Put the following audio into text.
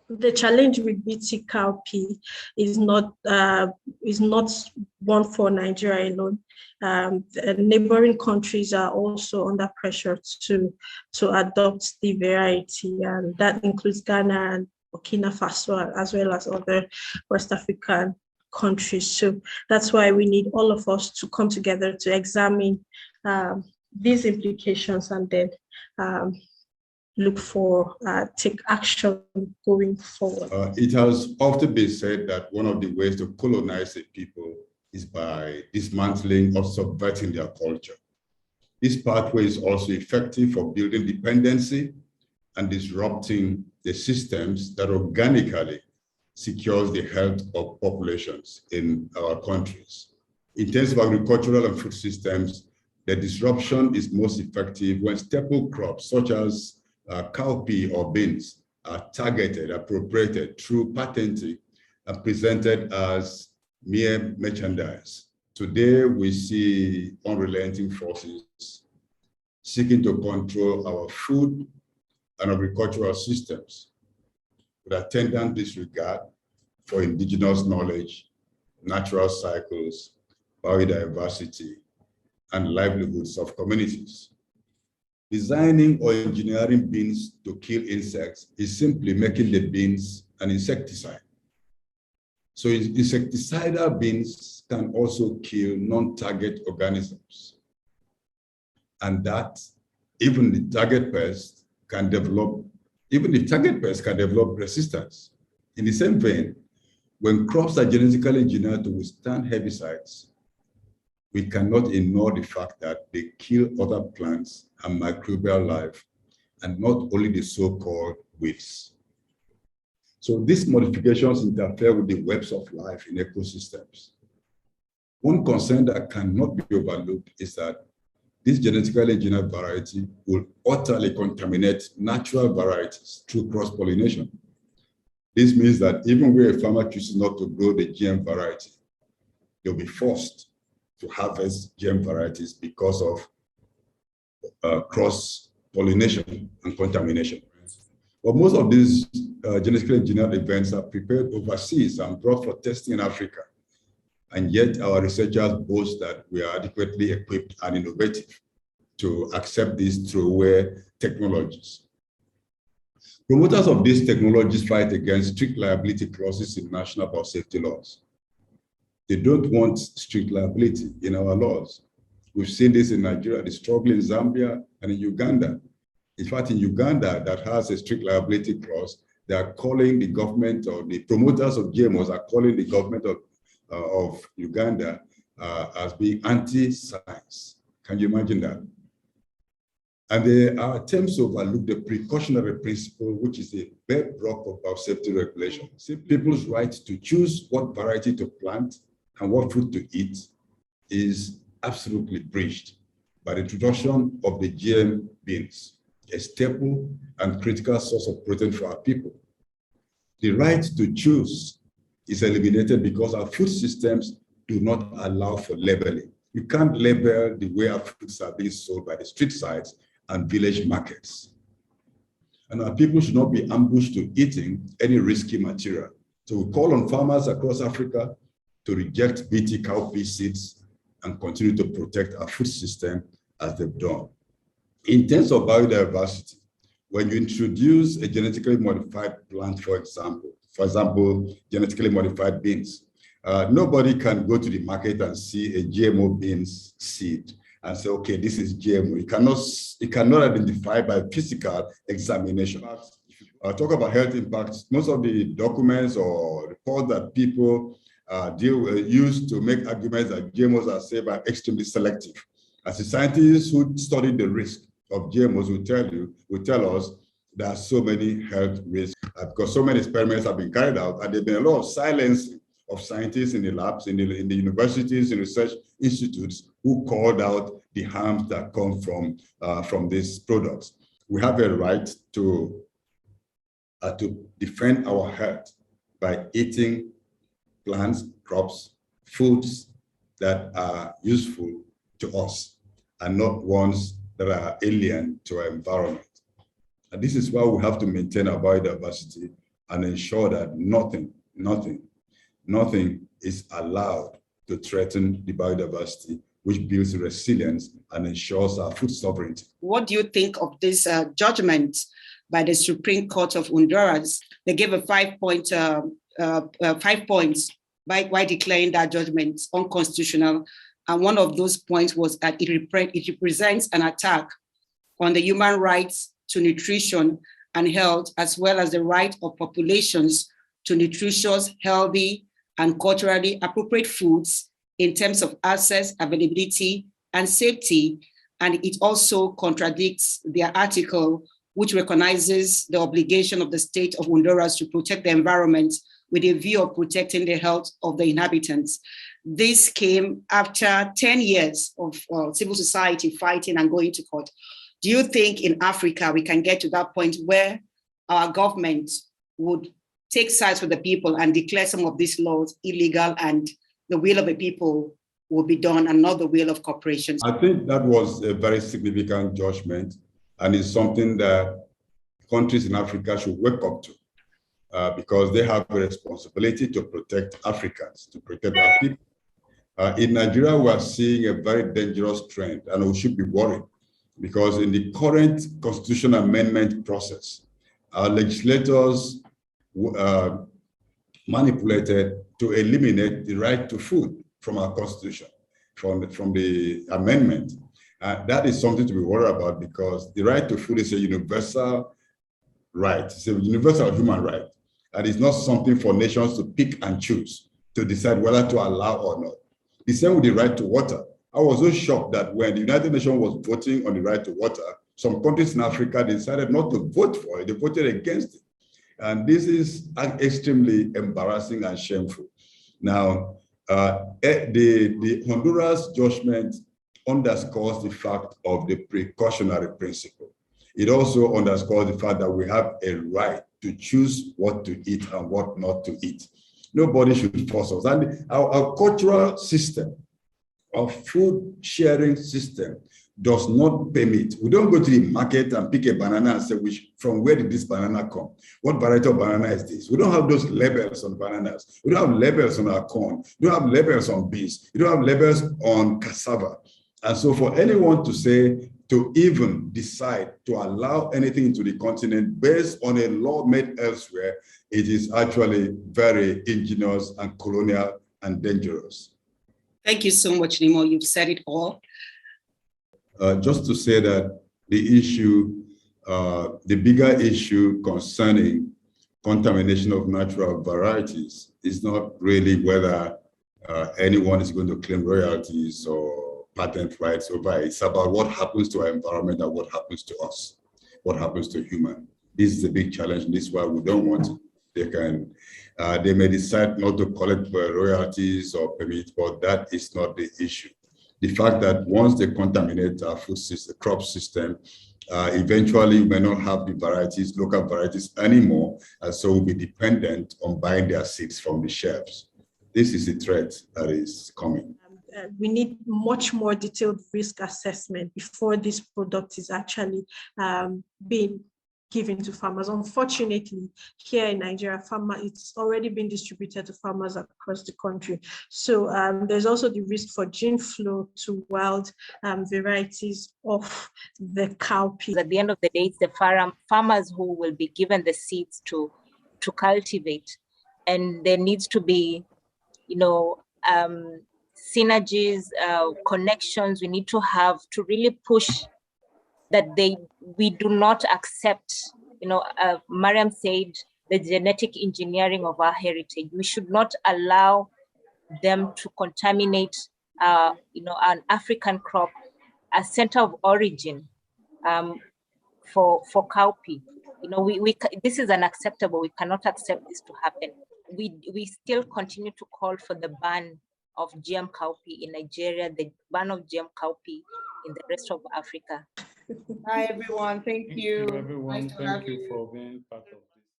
The challenge with Bt Cowpea is not one for Nigeria alone. The neighboring countries are also under pressure to adopt the variety, and that includes Ghana and Burkina Faso, as well as other West African countries. So that's why we need all of us to come together to examine these implications and then look for take action going forward. It has often been said that one of the ways to colonize a people is by dismantling or subverting their culture. This pathway is also effective for building dependency and disrupting the systems that organically secures the health of populations in our countries. In terms of agricultural and food systems, the disruption is most effective when staple crops such as cowpea or beans are targeted, appropriated through patenting and presented as mere merchandise. Today, we see unrelenting forces seeking to control our food and agricultural systems with attendant disregard for indigenous knowledge, natural cycles, biodiversity, and livelihoods of communities. Designing or engineering beans to kill insects is simply making the beans an insecticide. So insecticidal beans can also kill non-target organisms. And that even the target pest can develop resistance. In the same vein, when crops are genetically engineered to withstand herbicides, we cannot ignore the fact that they kill other plants and microbial life, and not only the so-called weeds. So these modifications interfere with the webs of life in ecosystems. One concern that cannot be overlooked is that this genetically engineered variety will utterly contaminate natural varieties through cross-pollination. This means that even where a farmer chooses not to grow the GM variety, they'll be forced to harvest GM varieties because of cross-pollination and contamination. But most of these genetically engineered events are prepared overseas and brought for testing in Africa. And yet our researchers boast that we are adequately equipped and innovative to accept these throwaway technologies. Promoters of these technologies fight against strict liability clauses in national biosafety laws. They don't want strict liability in our laws. We've seen this in Nigeria, the struggle in Zambia, and in Uganda. In fact, in Uganda, that has a strict liability clause, they are calling the government, or the promoters of GMOs are calling the government of Uganda as being anti-science. Can you imagine that? And there are attempts to overlook the precautionary principle, which is the bedrock of biosafety regulation. See, people's right to choose what variety to plant and what food to eat is absolutely breached by the introduction of the GM beans, a staple and critical source of protein for our people. The right to choose is eliminated because our food systems do not allow for labeling. You can't label the way our foods are being sold by the street sides and village markets. And our people should not be ambushed to eating any risky material. So we call on farmers across Africa to reject Bt cowpea seeds and continue to protect our food system as they've done. In terms of biodiversity, when you introduce a genetically modified plant, for example, genetically modified beans, nobody can go to the market and see a GMO beans seed and say, okay, this is GMO. It cannot identify by physical examination. Talk about health impacts. Most of the documents or reports that people use to make arguments that GMOs are safe are extremely selective. As a scientist who studied the risk of GMOs will tell us there are so many health risks because so many experiments have been carried out, and there's been a lot of silencing of scientists in the labs, in the universities, in research institutes who called out the harms that come from these products. We have a right to defend our health by eating plants, crops, foods that are useful to us and not ones that are alien to our environment. And this is why we have to maintain our biodiversity and ensure that nothing is allowed to threaten the biodiversity, which builds resilience and ensures our food sovereignty. What do you think of this judgment by the Supreme Court of Honduras? They gave a 5 points by declaring that judgment unconstitutional. And one of those points was that it represents an attack on the human rights to nutrition and health, as well as the right of populations to nutritious, healthy, and culturally appropriate foods in terms of access, availability, and safety. And it also contradicts their article, which recognizes the obligation of the state of Honduras to protect the environment with a view of protecting the health of the inhabitants. This came after 10 years of civil society fighting and going to court. Do you think in Africa we can get to that point where our government would take sides with the people and declare some of these laws illegal and the will of the people will be done and not the will of corporations? I think that was a very significant judgment, and it's something that countries in Africa should wake up to because they have a responsibility to protect Africans, to protect our people. In Nigeria, we are seeing a very dangerous trend, and we should be worried because in the current constitutional amendment process, our legislators manipulated to eliminate the right to food from our constitution, from the amendment. That is something to be worried about because the right to food is a universal right. It's a universal human right. And it's not something for nations to pick and choose to decide whether to allow or not. The same with the right to water. I was so shocked that when the United Nations was voting on the right to water, some countries in Africa decided not to vote for it. They voted against it. And this is extremely embarrassing and shameful. Now, the Honduras judgment underscores the fact of the precautionary principle. It also underscores the fact that we have a right to choose what to eat and what not to eat. Nobody should force us. And our cultural system, our food sharing system does not permit. We don't go to the market and pick a banana and say, from where did this banana come? What variety of banana is this? We don't have those labels on bananas. We don't have labels on our corn. We don't have labels on beans. We don't have labels on cassava. And so for anyone to say, to even decide to allow anything into the continent based on a law made elsewhere, it is actually very ingenious and colonial and dangerous. Thank you so much, Nimo. You've said it all. Just to say that the issue, the bigger issue concerning contamination of natural varieties is not really whether anyone is going to claim royalties or patent rights over it. It's about what happens to our environment and what happens to us, what happens to human. This is a big challenge, and this is why we don't want it. They may decide not to collect royalties or permit, but that is not the issue. The fact that once they contaminate our food system, crop system, eventually we may not have the varieties, local varieties anymore, and so we'll be dependent on buying their seeds from the shelves. This is a threat that is coming. We need much more detailed risk assessment before this product is actually being given to farmers. Unfortunately, here in Nigeria, it's already been distributed to farmers across the country. So there's also the risk for gene flow to wild varieties of the cowpea. At the end of the day, it's the farmers who will be given the seeds to cultivate, and there needs to be, synergies, connections we need to have to really push that we do not accept, Mariam said, the genetic engineering of our heritage. We should not allow them to contaminate, an African crop, a center of origin for cowpea. This is unacceptable. We cannot accept this to happen. We still continue to call for the ban of GM cowpea in Nigeria, the ban of GM cowpea in the rest of Africa. Hi, everyone. Thank you. Thank you, everyone. Thank you for being part of